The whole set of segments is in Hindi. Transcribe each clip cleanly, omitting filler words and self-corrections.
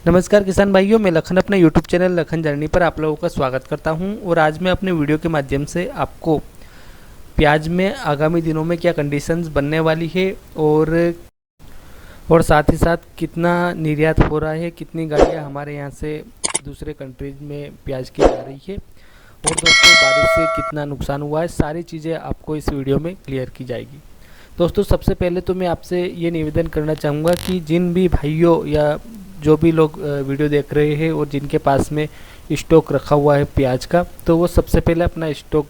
नमस्कार किसान भाइयों, मैं लखन अपने यूट्यूब चैनल लखन जर्नी पर आप लोगों का स्वागत करता हूं। और आज मैं अपने वीडियो के माध्यम से आपको प्याज में आगामी दिनों में क्या कंडीशंस बनने वाली है और साथ ही साथ कितना निर्यात हो रहा है, कितनी गाड़ियां हमारे यहां से दूसरे कंट्रीज में प्याज की जा रही है, और दोस्तों बारिश से कितना नुकसान हुआ है, सारी चीज़ें आपको इस वीडियो में क्लियर की जाएगी। दोस्तों सबसे पहले तो मैं आपसे ये निवेदन करना चाहूँगा कि जिन भी भाइयों या जो भी लोग वीडियो देख रहे हैं और जिनके पास में स्टॉक रखा हुआ है प्याज का, तो वो सबसे पहले अपना स्टॉक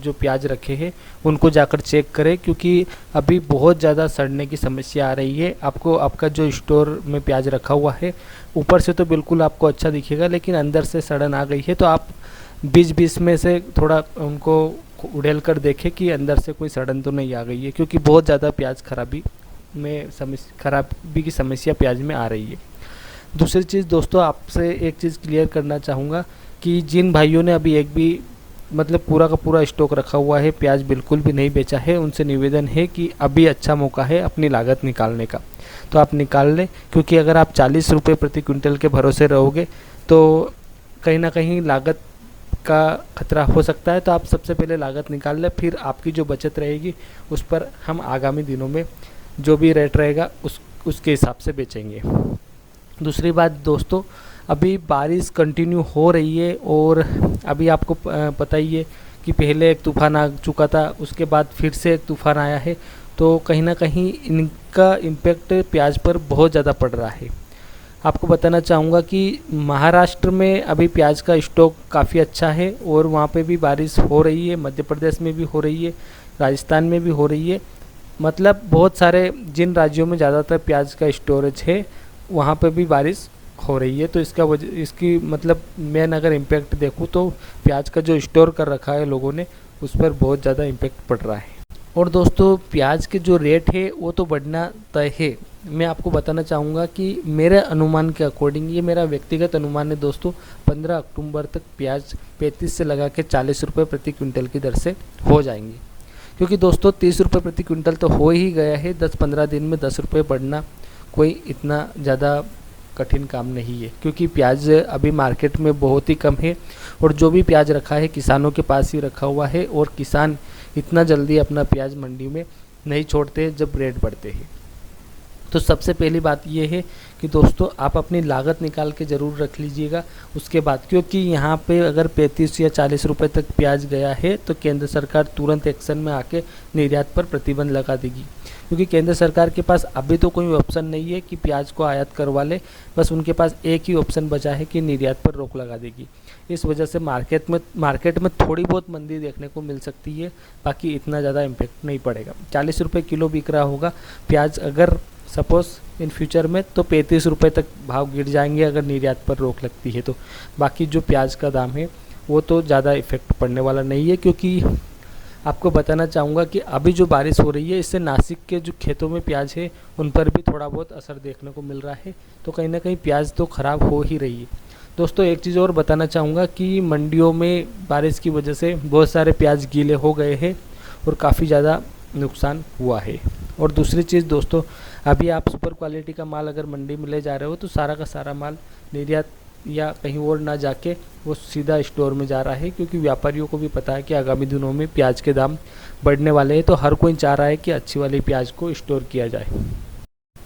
जो प्याज रखे हैं उनको जाकर चेक करें, क्योंकि अभी बहुत ज़्यादा सड़ने की समस्या आ रही है। आपको आपका जो स्टोर में प्याज रखा हुआ है ऊपर से तो बिल्कुल आपको अच्छा दिखेगा, लेकिन अंदर से सड़न आ गई है। तो आप बीच बीच में से थोड़ा उनको उड़ेल कर देखें कि अंदर से कोई सड़न तो नहीं आ गई है, क्योंकि बहुत ज़्यादा प्याज खराबी की समस्या प्याज में आ रही है। दूसरी चीज़ दोस्तों, आपसे एक चीज़ क्लियर करना चाहूँगा कि जिन भाइयों ने अभी एक भी पूरा का पूरा स्टॉक रखा हुआ है, प्याज बिल्कुल भी नहीं बेचा है, उनसे निवेदन है कि अभी अच्छा मौका है अपनी लागत निकालने का। तो आप निकाल लें, क्योंकि अगर आप 40 रुपये प्रति क्विंटल के भरोसे रहोगे तो कहीं ना कहीं लागत का खतरा हो सकता है। तो आप सबसे पहले लागत निकाल लें, फिर आपकी जो बचत रहेगी उस पर हम आगामी दिनों में जो भी रेट रहेगा उसके हिसाब से बेचेंगे। दूसरी बात दोस्तों, अभी बारिश कंटिन्यू हो रही है और अभी आपको पता ही है कि पहले एक तूफ़ान आ चुका था, उसके बाद फिर से एक तूफ़ान आया है। तो कहीं ना कहीं इनका इम्पेक्ट प्याज पर बहुत ज़्यादा पड़ रहा है। आपको बताना चाहूँगा कि महाराष्ट्र में अभी प्याज का स्टॉक काफ़ी अच्छा है और वहाँ पे भी बारिश हो रही है, मध्य प्रदेश में भी हो रही है, राजस्थान में भी हो रही है। बहुत सारे जिन राज्यों में ज़्यादातर प्याज का स्टोरेज है वहाँ पे भी बारिश हो रही है। तो इसकी मेन अगर इम्पैक्ट देखूँ तो प्याज का जो स्टोर कर रखा है लोगों ने, उस पर बहुत ज़्यादा इम्पैक्ट पड़ रहा है। और दोस्तों प्याज के जो रेट है वो तो बढ़ना तय है। मैं आपको बताना चाहूँगा कि मेरे अनुमान के अकॉर्डिंग, ये मेरा व्यक्तिगत अनुमान है दोस्तों, 15 अक्टूबर तक प्याज 35 से लगा के 40 रुपये प्रति क्विंटल की दर से हो जाएंगे। क्योंकि दोस्तों 30 रुपये प्रति क्विंटल तो हो ही गया है, 10-15 दिन में 10 रुपये बढ़ना कोई इतना ज़्यादा कठिन काम नहीं है, क्योंकि प्याज अभी मार्केट में बहुत ही कम है और जो भी प्याज रखा है किसानों के पास ही रखा हुआ है, और किसान इतना जल्दी अपना प्याज मंडी में नहीं छोड़ते जब रेट बढ़ते हैं। तो सबसे पहली बात यह है कि दोस्तों आप अपनी लागत निकाल के ज़रूर रख लीजिएगा उसके बाद, क्योंकि यहाँ पे अगर 35 या 40 रुपए तक प्याज गया है तो केंद्र सरकार तुरंत एक्शन में आके निर्यात पर प्रतिबंध लगा देगी। क्योंकि केंद्र सरकार के पास अभी तो कोई ऑप्शन नहीं है कि प्याज को आयात करवा ले, बस उनके पास एक ही ऑप्शन बचा है कि निर्यात पर रोक लगा देगी। इस वजह से मार्केट में थोड़ी बहुत मंदी देखने को मिल सकती है, बाकी इतना ज़्यादा इम्पेक्ट नहीं पड़ेगा। 40 रुपये किलो बिक रहा होगा प्याज, अगर सपोज़ इन फ्यूचर में, तो 35 रुपये तक भाव गिर जाएंगे अगर निर्यात पर रोक लगती है तो। बाकी जो प्याज का दाम है वो तो ज़्यादा इफेक्ट पड़ने वाला नहीं है, क्योंकि आपको बताना चाहूँगा कि अभी जो बारिश हो रही है इससे नासिक के जो खेतों में प्याज है उन पर भी थोड़ा बहुत असर देखने को मिल रहा है। तो कहीं ना कहीं प्याज तो ख़राब हो ही रही है। दोस्तों एक चीज़ और बताना चाहूँगा कि मंडियों में बारिश की वजह से बहुत सारे प्याज गीले हो गए हैं और काफ़ी ज़्यादा नुकसान हुआ है। और दूसरी चीज़ दोस्तों, अभी आप सुपर क्वालिटी का माल अगर मंडी में ले जा रहे हो तो सारा का सारा माल निर्यात या कहीं और ना जाके वो सीधा स्टोर में जा रहा है, क्योंकि व्यापारियों को भी पता है कि आगामी दिनों में प्याज के दाम बढ़ने वाले हैं। तो हर कोई चाह रहा है कि अच्छी वाली प्याज को स्टोर किया जाए।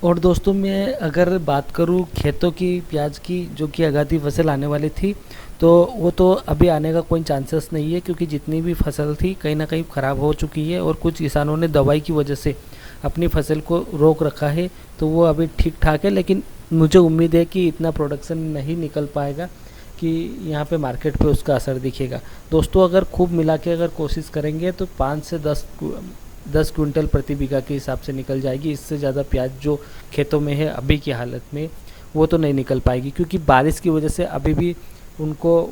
और दोस्तों मैं अगर बात करूं खेतों की प्याज की, जो कि आगाती फसल आने वाली थी, तो वो तो अभी आने का कोई चांसेस नहीं है, क्योंकि जितनी भी फसल थी कहीं ना कहीं ख़राब हो चुकी है और कुछ किसानों ने दवाई की वजह से अपनी फसल को रोक रखा है। तो वो अभी ठीक ठाक है, लेकिन मुझे उम्मीद है कि इतना प्रोडक्शन नहीं निकल पाएगा कि यहाँ पे मार्केट पे उसका असर दिखेगा। दोस्तों अगर खूब मिला के अगर कोशिश करेंगे तो 5 से 10 क्विंटल प्रति बीघा के हिसाब से निकल जाएगी। इससे ज़्यादा प्याज जो खेतों में है अभी की हालत में वो तो नहीं निकल पाएगी, क्योंकि बारिश की वजह से अभी भी उनको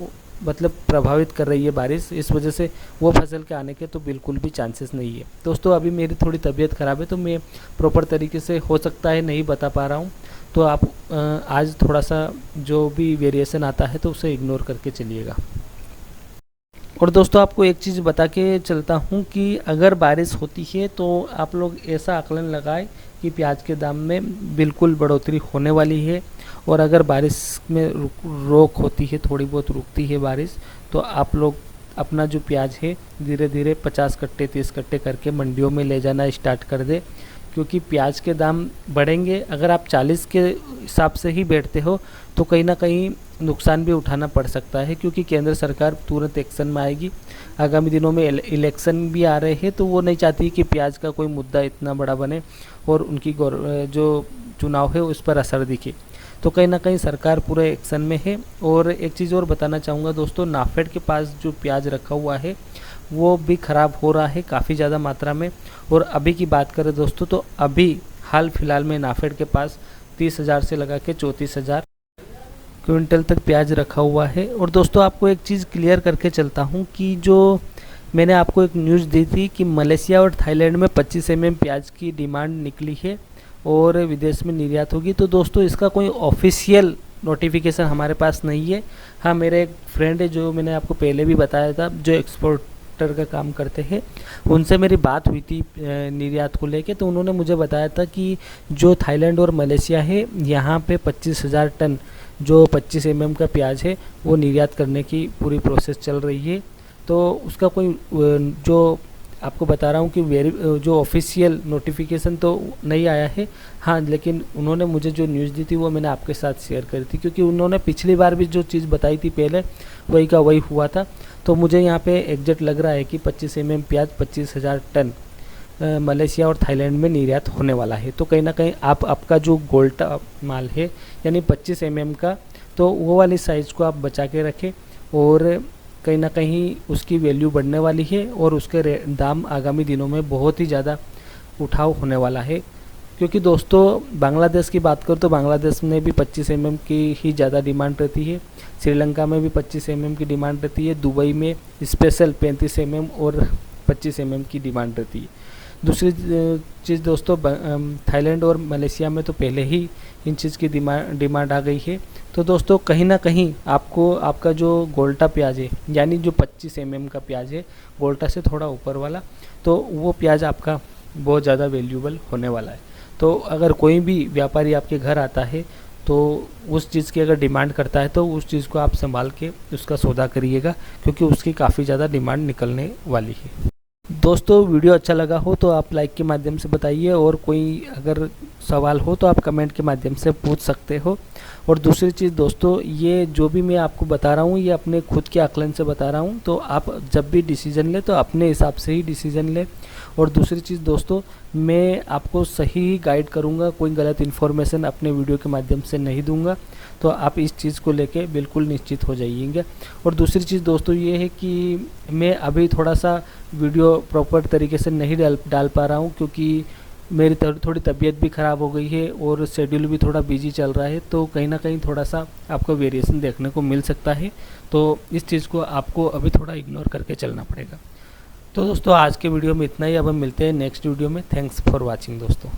प्रभावित कर रही है बारिश। इस वजह से वो फसल के आने के तो बिल्कुल भी चांसेस नहीं है। दोस्तों अभी मेरी थोड़ी तबीयत ख़राब है तो मैं प्रॉपर तरीके से हो सकता है नहीं बता पा रहा हूँ, तो आप आज थोड़ा सा जो भी वेरिएशन आता है तो उसे इग्नोर करके चलिएगा। और दोस्तों आपको एक चीज़ बता के चलता हूँ कि अगर बारिश होती है तो आप लोग ऐसा आकलन लगाएं कि प्याज के दाम में बिल्कुल बढ़ोतरी होने वाली है। और अगर बारिश में रोक होती है, थोड़ी बहुत रुकती है बारिश, तो आप लोग अपना जो प्याज है धीरे धीरे 50 कट्टे 30 कट्टे करके मंडियों में ले जाना स्टार्ट कर दे, क्योंकि प्याज के दाम बढ़ेंगे। अगर आप 40 के हिसाब से ही बैठते हो तो कहीं ना कहीं नुकसान भी उठाना पड़ सकता है, क्योंकि केंद्र सरकार तुरंत एक्शन में आएगी। आगामी दिनों में इलेक्शन भी आ रहे हैं, तो वो नहीं चाहती कि प्याज का कोई मुद्दा इतना बड़ा बने और उनकी जो चुनाव है उस पर असर दिखे। तो कहीं ना कहीं सरकार पूरे एक्शन में है। और एक चीज़ और बताना चाहूँगा दोस्तों, नाफेड के पास जो प्याज रखा हुआ है वो भी ख़राब हो रहा है काफ़ी ज़्यादा मात्रा में। और अभी की बात करें दोस्तों, तो अभी हाल फिलहाल में नाफेड के पास 30,000 से लगा के 34,000 क्विंटल तक प्याज रखा हुआ है। और दोस्तों आपको एक चीज़ क्लियर करके चलता हूँ कि जो मैंने आपको एक न्यूज़ दी थी कि मलेशिया और थाईलैंड में 25 प्याज की डिमांड निकली है और विदेश में निर्यात होगी। तो दोस्तों इसका कोई ऑफिशियल नोटिफिकेशन हमारे पास नहीं है। हाँ, मेरे एक फ्रेंड है जो मैंने आपको पहले भी बताया था, जो एक्सपोर्टर का काम करते हैं, उनसे मेरी बात हुई थी निर्यात को लेके। तो उन्होंने मुझे बताया था कि जो थाईलैंड और मलेशिया है, यहाँ पे 25,000 टन जो 25 का प्याज है वो निर्यात करने की पूरी प्रोसेस चल रही है। तो उसका कोई जो आपको बता रहा हूँ कि जो ऑफिशियल नोटिफिकेशन तो नहीं आया है। हाँ, लेकिन उन्होंने मुझे जो न्यूज़ दी थी वो मैंने आपके साथ शेयर करी थी, क्योंकि उन्होंने पिछली बार भी जो चीज़ बताई थी पहले वही का वही हुआ था। तो मुझे यहाँ पे एग्जैक्ट लग रहा है कि 25 प्याज 25,000 टन मलेशिया और थाईलैंड में निर्यात होने वाला है। तो कहीं ना कहीं आपका जो गोल्टा माल है यानी 25 का, तो वो वाली साइज़ को आप बचा के रखें और कहीं ना कहीं उसकी वैल्यू बढ़ने वाली है और उसके दाम आगामी दिनों में बहुत ही ज़्यादा उठाव होने वाला है। क्योंकि दोस्तों बांग्लादेश की बात करूँ तो बांग्लादेश में भी 25 की ही ज़्यादा डिमांड रहती है। श्रीलंका में भी 25 की डिमांड रहती है। दुबई में स्पेशल 35 और 25 की डिमांड रहती है। दूसरी चीज़ दोस्तों, थाईलैंड और मलेशिया में तो पहले ही इन चीज़ की डिमांड आ गई है। तो दोस्तों कहीं ना कहीं आपको आपका जो गोल्टा प्याज है यानी जो 25 का प्याज है, गोल्टा से थोड़ा ऊपर वाला, तो वो प्याज आपका बहुत ज़्यादा वैल्यूबल होने वाला है। तो अगर कोई भी व्यापारी आपके घर आता है तो उस चीज़ की अगर डिमांड करता है तो उस चीज़ को आप संभाल के उसका सौदा करिएगा, क्योंकि उसकी काफ़ी ज़्यादा डिमांड निकलने वाली है। दोस्तों वीडियो अच्छा लगा हो तो आप लाइक के माध्यम से बताइए, और कोई अगर सवाल हो तो आप कमेंट के माध्यम से पूछ सकते हो। और दूसरी चीज़ दोस्तों, ये जो भी मैं आपको बता रहा हूँ ये अपने खुद के आकलन से बता रहा हूँ, तो आप जब भी डिसीज़न लें तो अपने हिसाब से ही डिसीज़न लें। और दूसरी चीज़ दोस्तों, मैं आपको सही गाइड करूँगा, कोई गलत इन्फॉर्मेशन अपने वीडियो के माध्यम से नहीं दूँगा। तो आप इस चीज़ को लेके बिल्कुल निश्चित हो जाइएगा। और दूसरी चीज़ दोस्तों ये है कि मैं अभी थोड़ा सा वीडियो प्रॉपर तरीके से नहीं डाल पा रहा हूँ, क्योंकि मेरी थोड़ी तबीयत भी ख़राब हो गई है और शेड्यूल भी थोड़ा बिजी चल रहा है। तो कहीं ना कहीं थोड़ा सा आपको वेरिएशन देखने को मिल सकता है। तो इस चीज़ को आपको अभी थोड़ा इग्नोर करके चलना पड़ेगा। तो दोस्तों आज के वीडियो में इतना ही। अब हम मिलते हैं नेक्स्ट वीडियो में। थैंक्स फॉर वॉचिंग दोस्तों।